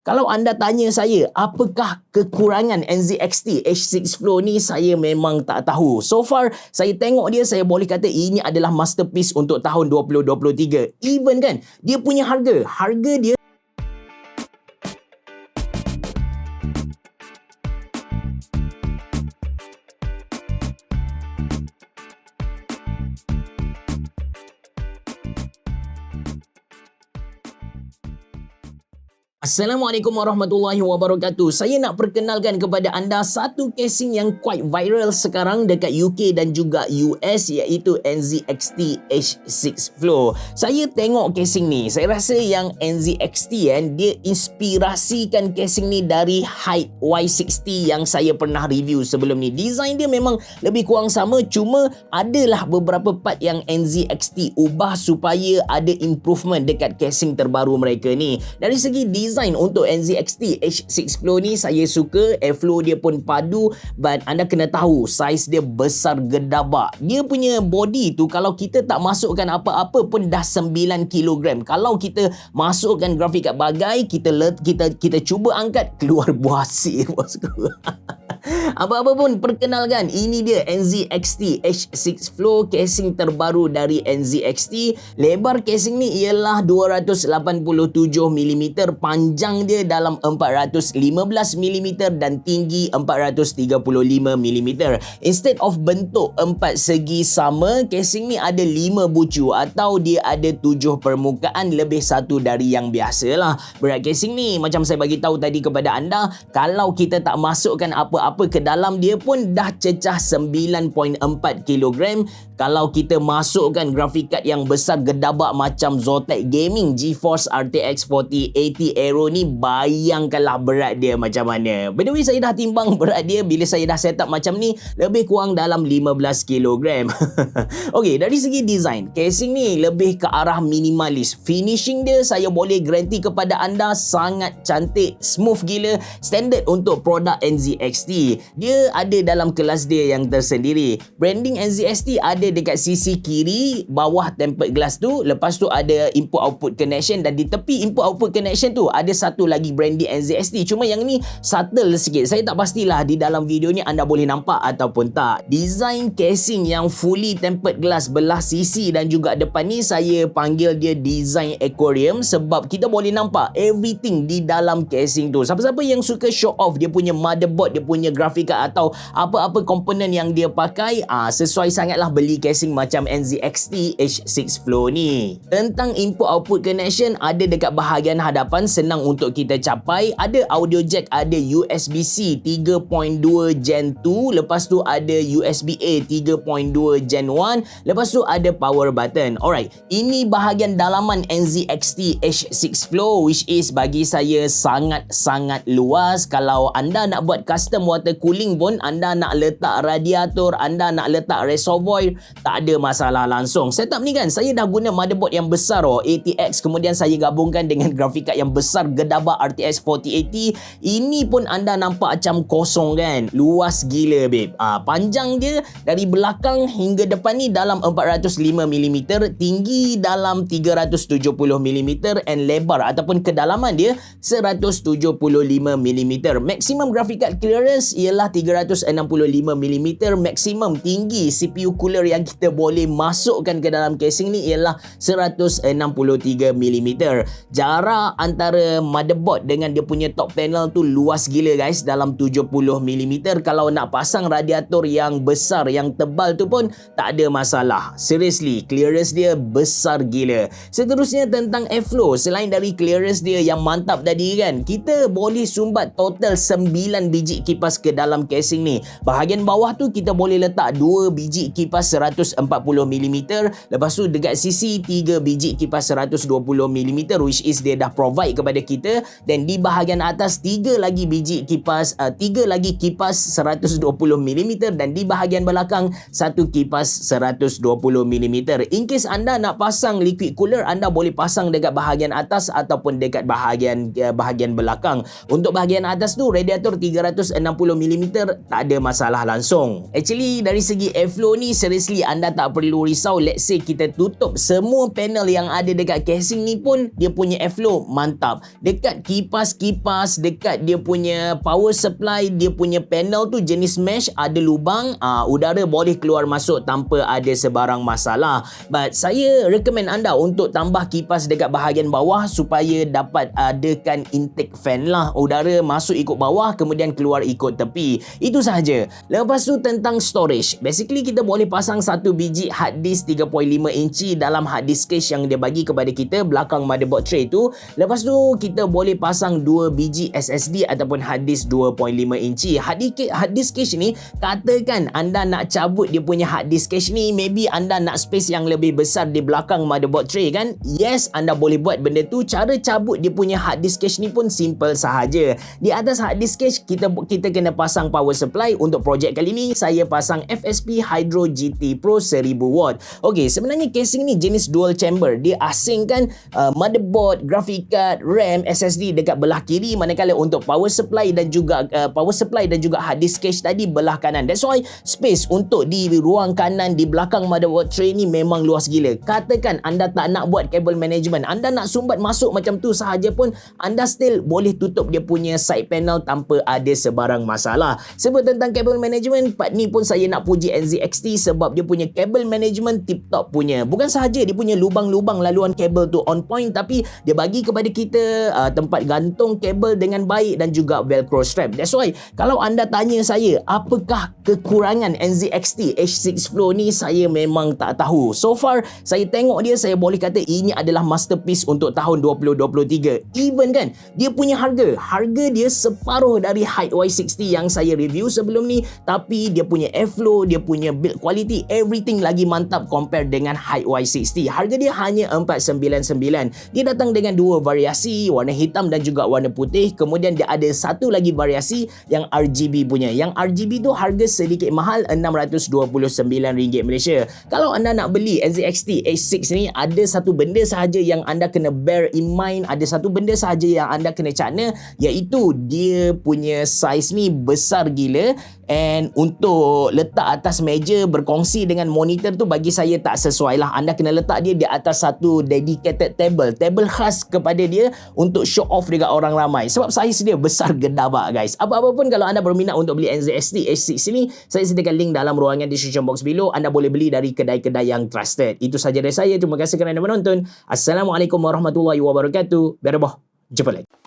Kalau anda tanya saya, apakah kekurangan NZXT H6 Flow ni, saya memang tak tahu. So far, saya tengok dia, saya boleh kata ini adalah masterpiece untuk tahun 2023. Even kan, dia punya harga dia Assalamualaikum warahmatullahi wabarakatuh. Saya nak perkenalkan kepada anda satu casing yang quite viral sekarang dekat UK dan juga US, iaitu NZXT H6 Flow. Saya tengok casing ni, saya rasa yang NZXT dia inspirasikan casing ni dari Hype Y60 yang saya pernah review sebelum ni. Design dia memang lebih kurang sama, cuma adalah beberapa part yang NZXT ubah supaya ada improvement dekat casing terbaru mereka ni. Dari segi design untuk NZXT H6 Flow ni, saya suka. Airflow dia pun padu, but anda kena tahu saiz dia besar gedabak. Dia punya body tu, kalau kita tak masukkan apa-apa pun dah 9 kg. Kalau kita masukkan grafik kat bagai, kita cuba angkat, keluar buah sir bosku. Apa-apa pun, perkenalkan, ini dia NZXT H6 Flow, casing terbaru dari NZXT. Lebar casing ni ialah 287mm, panjang dia dalam 415mm dan tinggi 435mm. Instead of bentuk 4 segi sama, casing ni ada 5 bucu atau dia ada 7 permukaan, lebih satu dari yang biasa lah. Berat casing ni, macam saya bagi tahu tadi kepada anda, kalau kita tak masukkan apa-apa ke dalam, dia pun dah cecah 9.4 kg. Kalau kita masukkan graphic card yang besar gedabak macam Zotac Gaming GeForce RTX 4080 Aero ni, bayangkanlah berat dia macam mana. By the way, saya dah timbang berat dia bila saya dah set up macam ni, lebih kurang dalam 15 kg. Okey, dari segi design, casing ni lebih ke arah minimalis. Finishing dia, saya boleh garanti kepada anda, sangat cantik, smooth gila, standard untuk produk NZXT. Dia ada dalam kelas dia yang tersendiri. Branding NZXT ada dekat sisi kiri bawah tempered glass tu. Lepas tu ada input output connection, dan di tepi input output connection tu ada satu lagi branding NZXT. Cuma yang ni subtle sikit. Saya tak pastilah di dalam video ni anda boleh nampak ataupun tak. Design casing yang fully tempered glass belah sisi dan juga depan ni, saya panggil dia design aquarium, sebab kita boleh nampak everything di dalam casing tu. Siapa-siapa yang suka show off dia punya motherboard, dia punya grafik card atau apa-apa komponen yang dia pakai, sesuai sangatlah beli casing macam NZXT H6 Flow ni. Tentang input output connection, ada dekat bahagian hadapan, senang untuk kita capai. Ada audio jack, ada USB-C 3.2 Gen 2, lepas tu ada USB-A 3.2 Gen 1, lepas tu ada power button. Alright, ini bahagian dalaman NZXT H6 Flow, which is bagi saya sangat-sangat luas. Kalau anda nak buat custom water cooling pun, anda nak letak radiator, anda nak letak reservoir, tak ada masalah langsung. Setup ni kan, saya dah guna motherboard yang besar ATX, kemudian saya gabungkan dengan grafik card yang besar gedabak RTX 4080. Ini pun anda nampak macam kosong kan, luas gila babe. Panjang dia dari belakang hingga depan ni dalam 405mm, tinggi dalam 370mm, and lebar ataupun kedalaman dia 175mm. Maximum graphic card clearance ialah 365mm. Maksimum tinggi CPU cooler yang kita boleh masukkan ke dalam casing ni ialah 163mm. Jarak antara motherboard dengan dia punya top panel tu luas gila guys, dalam 70mm. Kalau nak pasang radiator yang besar, yang tebal tu pun tak ada masalah. Seriously, clearance dia besar gila. Seterusnya tentang airflow, selain dari clearance dia yang mantap tadi kan, kita boleh sumbat total 9 biji kipas ke dalam casing ni. Bahagian bawah tu kita boleh letak 2 biji kipas 140mm, lepas tu dekat sisi 3 biji kipas 120mm, which is dia dah provide kepada kita, dan di bahagian atas 3 lagi kipas 120mm, dan di bahagian belakang 1 kipas 120mm. In case anda nak pasang liquid cooler, anda boleh pasang dekat bahagian atas ataupun dekat bahagian belakang. Untuk bahagian atas tu radiator 360mm, tak ada masalah langsung. Actually dari segi airflow ni, seriously honestly anda tak perlu risau. Let's say kita tutup semua panel yang ada dekat casing ni pun, dia punya airflow mantap. Dekat kipas-kipas, dekat dia punya power supply, dia punya panel tu jenis mesh, ada lubang, udara boleh keluar masuk tanpa ada sebarang masalah. But saya recommend anda untuk tambah kipas dekat bahagian bawah supaya dapat adakan intake fan lah. Udara masuk ikut bawah kemudian keluar ikut tepi. Itu sahaja. Lepas tu tentang storage. Basically kita boleh pasang satu biji hard disk 3.5 inci dalam hard disk case yang dia bagi kepada kita belakang motherboard tray tu. Lepas tu kita boleh pasang 2 biji SSD ataupun hard disk 2.5 inci. Hard disk cache ni, katakan anda nak cabut dia punya hard disk cache ni, maybe anda nak space yang lebih besar di belakang motherboard tray kan? Yes, anda boleh buat benda tu. Cara cabut dia punya hard disk cache ni pun simple sahaja. Di atas hard disk cache kita kena pasang power supply. Untuk projek kali ni saya pasang FSP Hydro GT Pro 1000 watt. Okey, sebenarnya casing ni jenis dual chamber. Dia asingkan motherboard, graphic card, RAM, SSD dekat belah kiri, manakala untuk power supply dan juga hard disk cache tadi belah kanan. That's why space untuk di ruang kanan di belakang motherboard tray ni memang luas gila. Katakan anda tak nak buat kabel management, anda nak sumbat masuk macam tu sahaja pun, anda still boleh tutup dia punya side panel tanpa ada sebarang masalah. Sebut tentang kabel management, part ni pun saya nak puji NZXT sebab dia punya kabel management tip top punya. Bukan sahaja dia punya lubang-lubang laluan kabel tu on point, tapi dia bagi kepada kita tempat gantung kabel dengan baik dan juga velcro strap. That's why kalau anda tanya saya apakah kekurangan NZXT H6 Flow ni, saya memang tak tahu. So far saya tengok dia, saya boleh kata ini adalah masterpiece untuk tahun 2023. Even kan dia punya harga dia separuh dari Hyte Y60 yang saya review sebelum ni, tapi dia punya airflow, dia punya build quality, everything lagi mantap compare dengan Hyte Y60. Harga dia hanya 499. Dia datang dengan dua variasi, warna hitam dan juga warna putih. Kemudian dia ada satu lagi variasi yang RGB punya. Yang RGB tu harga sedikit mahal, RM629 Malaysia. Kalau anda nak beli NZXT H6 ni, ada satu benda sahaja yang anda kena bear in mind, ada satu benda sahaja yang anda kena cakna, iaitu dia punya size ni besar gila, and untuk letak atas meja berkongsi dengan monitor tu bagi saya tak sesuai lah. Anda kena letak dia di atas satu dedicated table khas kepada dia untuk show off dekat orang ramai, sebab saiz dia besar gedabak guys. Apa-apa pun kalau anda berminat untuk beli NZXT H6 ni, saya sediakan link dalam ruangan description box below. Anda boleh beli dari kedai-kedai yang trusted. Itu saja dari saya. Terima kasih kerana menonton. Assalamualaikum warahmatullahi wabarakatuh. Berabah. Jumpa lagi.